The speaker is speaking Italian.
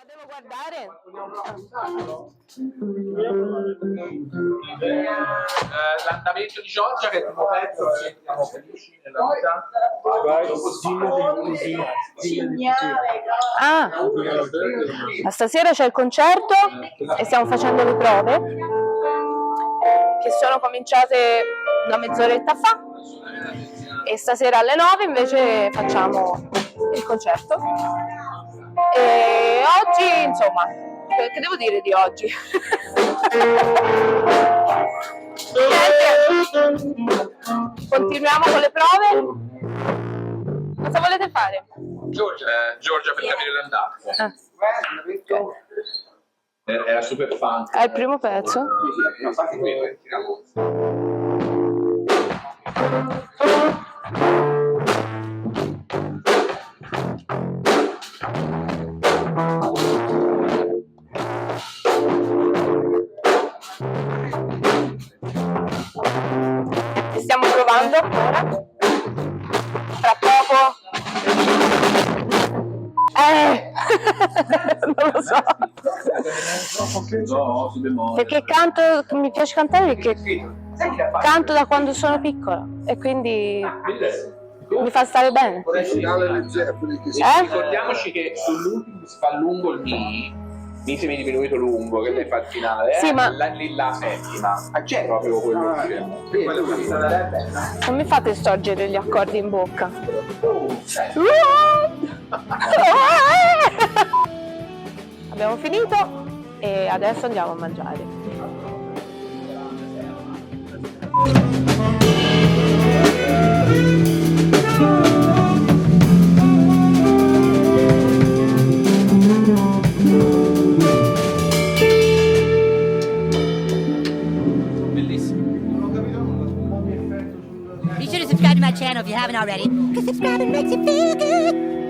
devo guardare? L'andamento di Giorgia, che è il primo pezzo, ci sentiamo felici nella vita. Ah, ma stasera c'è il concerto e stiamo facendo le prove che sono cominciate una mezz'oretta fa e stasera alle 9 invece facciamo il concerto. E oggi, insomma, che devo dire di oggi? Niente. Continuiamo con le prove. Cosa volete fare? Giorgia per capire l'andamento. Era super fan. È il primo pezzo. No, fatti qui, tiriamo. Stiamo provando ora. Tra poco. Non lo so. Perché canto, mi piace cantare perché canto da quando sono piccola e quindi mi fa stare bene. Ricordiamoci che sull'ultimo si fa lungo il mi semi diminuito lungo che lei fa il finale, Sì, ma la settima, c'è proprio quello non mi fate storgere gli accordi in bocca. Abbiamo finito e adesso andiamo a mangiare. Be sure to subscribe to my channel if you haven't already, because subscribing makes you feel good.